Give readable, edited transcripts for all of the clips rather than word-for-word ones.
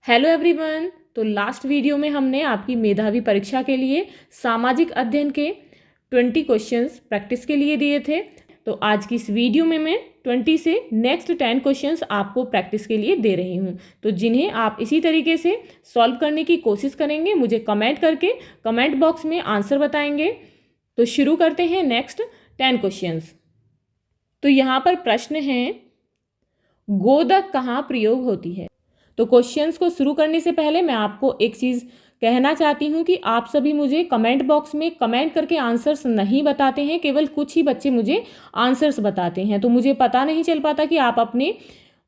Hello everyone. तो last video में हमने आपकी मेधावी परीक्षा के लिए सामाजिक अध्ययन के 20 क्वेश्चंस प्रैक्टिस के लिए दिए थे। तो आज की इस वीडियो में मैं 20 से नेक्स्ट 10 क्वेश्चंस आपको प्रैक्टिस के लिए दे रही हूं, तो जिन्हें आप इसी तरीके से सॉल्व करने की कोशिश करेंगे, मुझे कमेंट करके कमेंट बॉक्स में आंसर बताएंगे। तो शुरू करते हैं नेक्स्ट 10 क्वेश्चंस। तो यहाँ पर प्रश्न है, गोदक कहाँ प्रयोग होती है। तो क्वेश्चंस को शुरू करने से पहले मैं आपको एक चीज़ कहना चाहती हूँ कि आप सभी मुझे कमेंट बॉक्स में कमेंट करके आंसर्स नहीं बताते हैं, केवल कुछ ही बच्चे मुझे आंसर्स बताते हैं। तो मुझे पता नहीं चल पाता कि आप अपने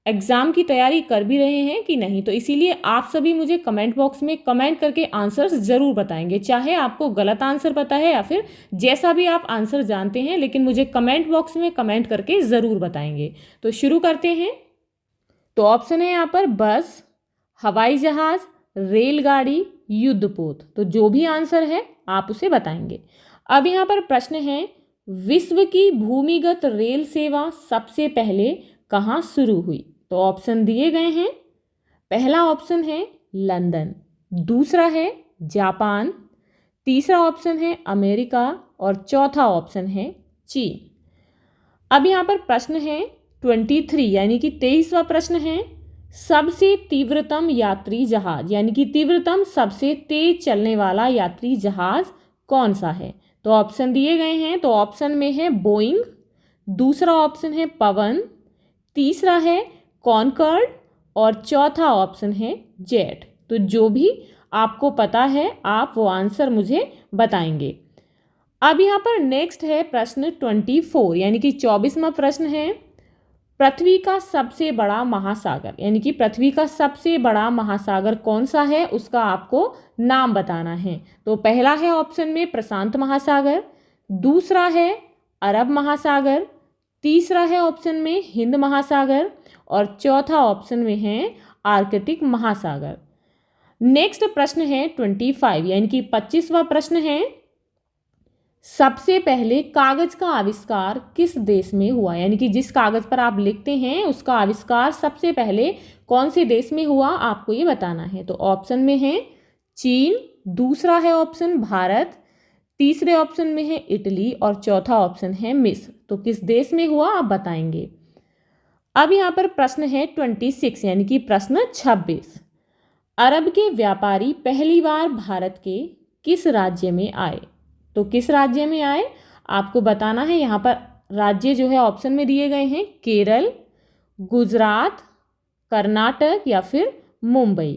एग्ज़ाम की तैयारी कर भी रहे हैं कि नहीं। तो इसीलिए आप सभी मुझे कमेंट बॉक्स में कमेंट करके आंसर्स ज़रूर बताएंगे, चाहे आपको गलत आंसर पता है या फिर जैसा भी आप आंसर जानते हैं, लेकिन मुझे कमेंट बॉक्स में कमेंट करके ज़रूर बताएंगे। तो शुरू करते हैं। तो ऑप्शन है यहाँ पर बस, हवाई जहाज, रेलगाड़ी, युद्धपोत। तो जो भी आंसर है आप उसे बताएंगे। अब यहाँ पर प्रश्न है, विश्व की भूमिगत रेल सेवा सबसे पहले कहाँ शुरू हुई। तो ऑप्शन दिए गए हैं। पहला ऑप्शन है लंदन, दूसरा है जापान, तीसरा ऑप्शन है अमेरिका और चौथा ऑप्शन है चीन। अब यहाँ पर प्रश्न है 23 यानी कि 23वां प्रश्न है, सबसे तीव्रतम यात्री जहाज यानी कि तीव्रतम सबसे तेज चलने वाला यात्री जहाज कौन सा है। तो ऑप्शन दिए गए हैं। तो ऑप्शन में है बोइंग, दूसरा ऑप्शन है पवन, तीसरा है कॉनकॉर्ड और चौथा ऑप्शन है जेट। तो जो भी आपको पता है आप वो आंसर मुझे बताएंगे। अब यहाँ पर नेक्स्ट है प्रश्न 24 यानी कि 24वां प्रश्न है, पृथ्वी का सबसे बड़ा महासागर यानी कि पृथ्वी का सबसे बड़ा महासागर कौन सा है, उसका आपको नाम बताना है। तो पहला है ऑप्शन में प्रशांत महासागर, दूसरा है अरब महासागर, तीसरा है ऑप्शन में हिंद महासागर और चौथा ऑप्शन में है आर्कटिक महासागर। नेक्स्ट प्रश्न है 25 यानी कि 25वां प्रश्न है, सबसे पहले कागज का आविष्कार किस देश में हुआ यानी कि जिस कागज पर आप लिखते हैं उसका आविष्कार सबसे पहले कौन से देश में हुआ, आपको ये बताना है। तो ऑप्शन में है चीन, दूसरा है ऑप्शन भारत, तीसरे ऑप्शन में है इटली और चौथा ऑप्शन है मिस्र। तो किस देश में हुआ आप बताएंगे। अब यहाँ पर प्रश्न है 26 यानी कि प्रश्न 26, अरब के व्यापारी पहली बार भारत के किस राज्य में आए। तो किस राज्य में आए आपको बताना है। यहाँ पर राज्य जो है ऑप्शन में दिए गए हैं, केरल, गुजरात, कर्नाटक या फिर मुंबई।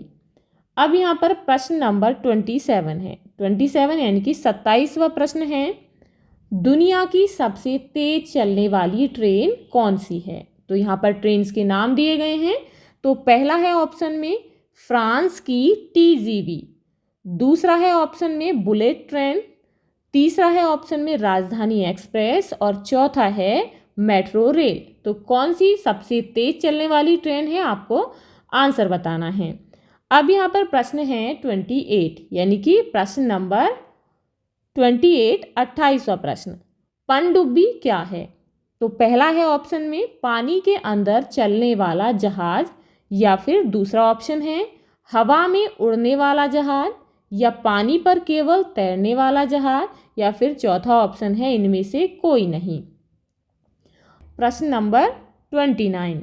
अब यहाँ पर प्रश्न नंबर 27 है। 27 यानी कि 27वां प्रश्न है, दुनिया की सबसे तेज चलने वाली ट्रेन कौन सी है। तो यहाँ पर ट्रेन्स के नाम दिए गए हैं। तो पहला है ऑप्शन में फ्रांस की TGV, दूसरा है ऑप्शन में बुलेट ट्रेन, तीसरा है ऑप्शन में राजधानी एक्सप्रेस और चौथा है मेट्रो रेल। तो कौन सी सबसे तेज चलने वाली ट्रेन है आपको आंसर बताना है। अब यहाँ पर प्रश्न है 28 यानी कि प्रश्न नंबर 28 28वां प्रश्न, पनडुब्बी क्या है। तो पहला है ऑप्शन में पानी के अंदर चलने वाला जहाज या फिर दूसरा ऑप्शन है हवा में उड़ने वाला जहाज या पानी पर केवल तैरने वाला जहाज या फिर चौथा ऑप्शन है इनमें से कोई नहीं। प्रश्न नंबर 29,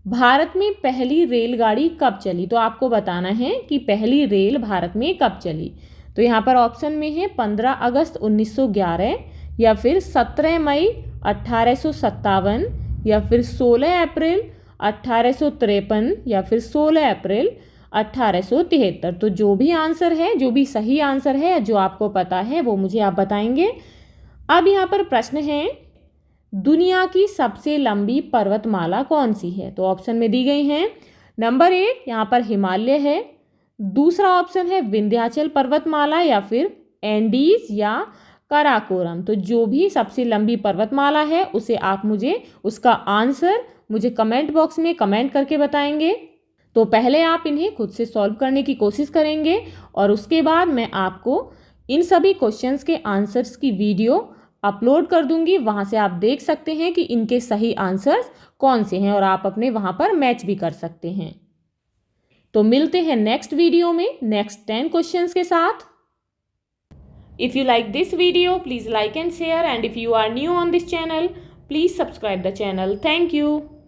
भारत में पहली रेलगाड़ी कब चली। तो आपको बताना है कि पहली रेल भारत में कब चली। तो यहाँ पर ऑप्शन में है 15 अगस्त 1911 या फिर 17 मई 1857 या फिर 16 अप्रैल 1853 या फिर 16 अप्रैल 1873। तो जो भी आंसर है, जो भी सही आंसर है, जो आपको पता है वो मुझे आप बताएंगे। अब यहाँ पर प्रश्न है, दुनिया की सबसे लंबी पर्वतमाला कौन सी है। तो ऑप्शन में दी गई हैं। नंबर 1 यहाँ पर हिमालय है, दूसरा ऑप्शन है विंध्याचल पर्वतमाला या फिर एंडीज या काराकोरम। तो जो भी सबसे लंबी पर्वतमाला है उसे आप मुझे उसका आंसर मुझे कमेंट बॉक्स में कमेंट करके बताएंगे। तो पहले आप इन्हें खुद से सॉल्व करने की कोशिश करेंगे और उसके बाद मैं आपको इन सभी क्वेश्चंस के आंसर्स की वीडियो अपलोड कर दूंगी। वहां से आप देख सकते हैं कि इनके सही आंसर्स कौन से हैं और आप अपने वहां पर मैच भी कर सकते हैं। तो मिलते हैं नेक्स्ट वीडियो में नेक्स्ट 10 क्वेश्चंस के साथ। If you like this video please like and share, and if you are new on this channel, please subscribe the channel. Thank you.